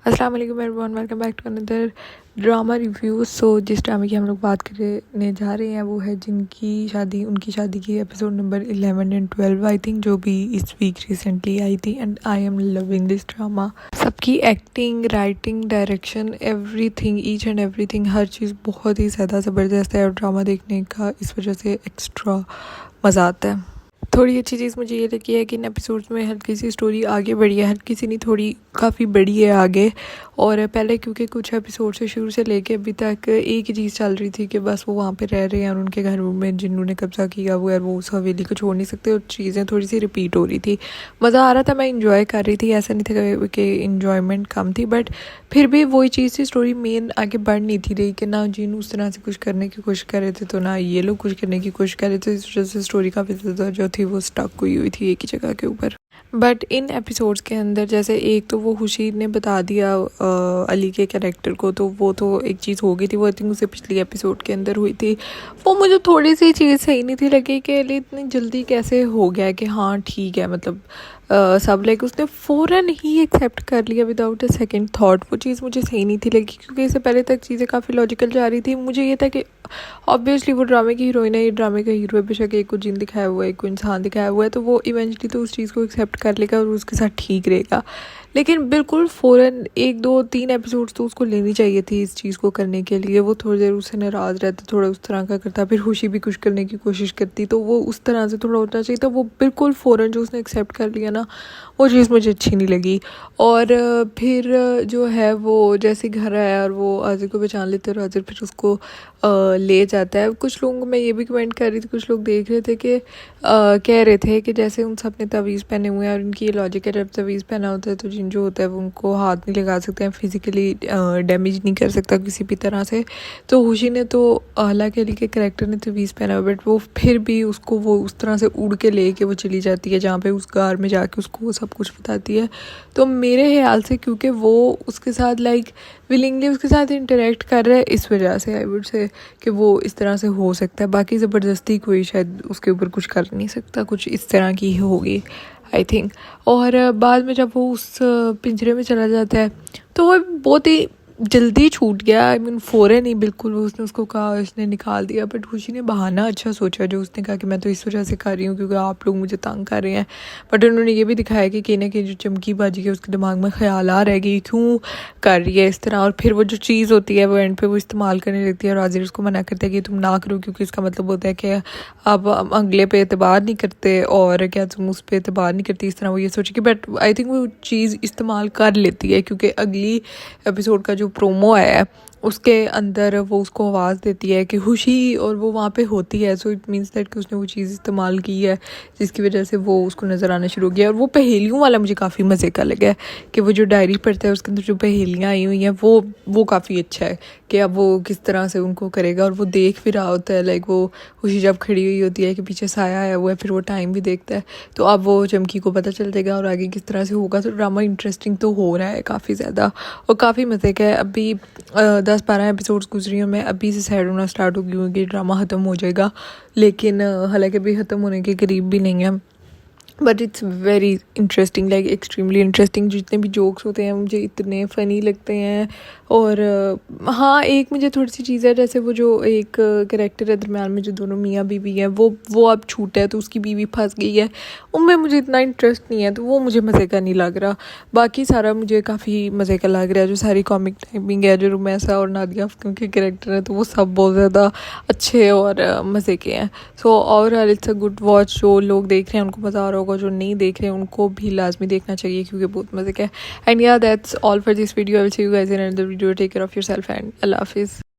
अस्सलाम वालेकुम everyone, welcome back to another drama review. So जिस ड्रामे की हम लोग बात करने जा रहे हैं वो है उनकी शादी की episode number 11 and 12 I think, जो भी इस वीक रिसेंटली आई थी। And I am loving this drama. सबकी acting, writing, direction, everything, each and everything, हर चीज़ बहुत ही ज़्यादा ज़बरदस्त है और ड्रामा देखने का इस वजह से एक्स्ट्रा मज़ा आता है। थोड़ी अच्छी चीज़ मुझे ये लगी है कि इन एपिसोड्स में हल्की सी स्टोरी आगे बढ़ी है, हल्की सी नहीं, थोड़ी काफ़ी बड़ी है आगे। और पहले क्योंकि कुछ एपिसोड से शुरू से लेके अभी तक एक ही चीज़ चल रही थी कि बस वो वहाँ पे रह रहे हैं और उनके घर में जिन्होंने कब्ज़ा किया हुआ है वो उस हवेली को छोड़ नहीं सकते, और चीज़ें थोड़ी सी रिपीट हो रही थी। मज़ा आ रहा था, मैं इंजॉय कर रही थी, ऐसा नहीं था कि इंजॉयमेंट कम थी, बट फिर भी वही चीज़ थी, स्टोरी मेन आगे बढ़ नहीं थी रही कि ना जिन उस तरह से कुछ करने की कोशिश कर रहे थे तो ना ये लोग कुछ करने की कोशिश कर रहे थे। इस वजह से स्टोरी काफ़ी ज़्यादा जो थी वो स्टक हुई थी एक ही जगह के ऊपर। बट इन एपिसोड्स के अंदर जैसे एक तो वो खुशी ने बता दिया अली के कैरेक्टर को, तो वो तो एक चीज़ हो गई थी, वो आई थिंक उसे पिछली एपिसोड के अंदर हुई थी। वो मुझे थोड़ी सी चीज़ सही नहीं थी लगी कि अली इतनी जल्दी कैसे हो गया कि हाँ ठीक है, मतलब सब लाइक उसने फ़ौरन ही एक्सेप्ट कर लिया विदाउट अ सेकंड थॉट। वो चीज़ मुझे सही नहीं थी लगी क्योंकि इससे पहले तक चीज़ें काफ़ी लॉजिकल जा रही थी। मुझे ये था कि ऑब्वियसली वो ड्रामे की हीरोइन है, ये ड्रामे का हीरो है, बेशक एक को जिन दिखाया हुआ है, एक को इंसान दिखाया हुआ है, तो वो इवेंचुअली तो उस चीज़ को एक्सेप्ट कर लेगा और उसके साथ ठीक रहेगा। लेकिन बिल्कुल फ़ौरन 1 2 3 एपिसोड्स तो उसको लेनी चाहिए थी इस चीज़ को करने के लिए। वो थोड़ी देर उससे नाराज़ रहता, थोड़ा उस तरह का करता, फिर खुशी भी कुछ करने की कोशिश करती, तो वो उस तरह से थोड़ा होना चाहिए था। वो बिल्कुल फ़ौरन जो उसने एक्सेप्ट कर लिया ना, वो चीज़ मुझे अच्छी नहीं लगी। और फिर जो है वो जैसे घर आया और वो आजिर को पहचान लेते और आजिर फिर उसको ले जाता है। कुछ लोगों को मैं ये भी कमेंट कर रही थी, कुछ लोग देख रहे थे कि कह रहे थे कि जैसे उन सब ने तवीज़ पहने हुए हैं और उनकी ये लॉजिक है, जब तवीज़ पहना होता है तो जिन जो होता है वो उनको हाथ नहीं लगा सकते हैं, फिज़िकली डैमेज नहीं कर सकता किसी भी तरह से। तो खुशी ने तो हालांकि अली के कैरेक्टर ने तवीज़ पहना हुआ, बट वो फिर भी उसको वो उस तरह से उड़ के ले के वो चली जाती है जहाँ पे उस गार में जाके उसको वो सब कुछ बताती है। तो मेरे ख्याल से क्योंकि वो उसके साथ लाइक विलिंगली उसके साथ इंटरेक्ट कर रहा है, इस वजह से आई वुड से कि वो इस तरह से हो सकता है। बाकी ज़बरदस्ती कोई शायद उसके ऊपर कुछ कर नहीं सकता, कुछ इस तरह की होगी आई थिंक। और बाद में जब वो उस पिंजरे में चला जाता है तो वो बहुत ही जल्दी छूट गया। आई मीन फ़ौरन ही बिल्कुल उसने उसको कहा, उसने निकाल दिया। बट खुशी ने बहाना अच्छा सोचा, जो उसने कहा कि मैं तो इस वजह से कर रही हूँ क्योंकि आप लोग मुझे तंग कर रहे हैं। बट उन्होंने ये भी दिखाया कि कहीं ना कहीं जो चमकी बाजी के उसके दिमाग में ख्याल आ रह गई क्यों कर रही है इस तरह। और फिर वो जो चीज़ होती है वो एंड पे वो इस्तेमाल करने लगती है और आजिर उसको मना करता है कि तुम ना करो, क्योंकि इसका मतलब होता है कि आप अगले पे एतबार नहीं करते और क्या तुम उस पर एतबार नहीं करती, इस तरह वो ये सोचेगी। बट आई थिंक वो चीज़ इस्तेमाल कर लेती है क्योंकि अगली एपिसोड का जो प्रोमो आया है उसके अंदर वो उसको आवाज़ देती है कि खुशी, और वो वहाँ पे होती है। सो इट मीन्स दैट कि उसने वो चीज़ इस्तेमाल की है जिसकी वजह से वो उसको नज़र आना शुरू हो गया। और वो पहेलियों वाला मुझे काफ़ी मज़े का लगा है कि वो जो डायरी पढ़ता है उसके अंदर जो पहेलियाँ आई हुई हैं वो काफ़ी अच्छा है कि अब वो किस तरह से उनको करेगा। और वो देख भी रहा होता है, लाइक वो खुशी जब खड़ी हुई होती है कि पीछे साया आया हुआ है, फिर वो टाइम भी देखता है, तो अब वो चमकी को पता चल जाएगा और आगे किस तरह से होगा। तो ड्रामा इंटरेस्टिंग तो हो रहा है काफ़ी ज़्यादा और काफ़ी मज़े का है। अभी 10-12 एपिसोड्स गुजरी हैं, मैं अभी से सैड होना स्टार्ट हो गई हूँ कि ड्रामा ख़त्म हो जाएगा, लेकिन हालांकि अभी ख़त्म होने के करीब भी नहीं है। But it's very interesting, like extremely interesting. जितने भी जोक्स होते हैं मुझे इतने फ़नी लगते हैं। और हाँ, एक मुझे थोड़ी सी चीज़ है, जैसे वो जो एक कैरेक्टर है दरम्यान में जो दोनों मियाँ बीवी हैं, वो अब छूटा है तो उसकी बीवी फंस गई है, उनमें मुझे इतना इंटरेस्ट नहीं है, तो वो मुझे मज़े का नहीं लग रहा। बाकी सारा मुझे काफ़ी मज़े का लग रहा है, जो सारी कॉमिक टाइमिंग है, जो रुमैसा और नादिया अफरीन के कैरेक्टर हैं, तो वो सब बहुत ज़्यादा अच्छे और मज़े के हैं। So overall it's a good watch. जो लोग देख रहे हैं उनको मज़ा आ रहा होगा, जो नहीं देख रहे हैं उनको भी लाजमी देखना चाहिए क्योंकि बहुत मज़े का है। And yeah that's all for this video. I will see you guys in another video. Take care of yourself and अल्लाह हाफिज़।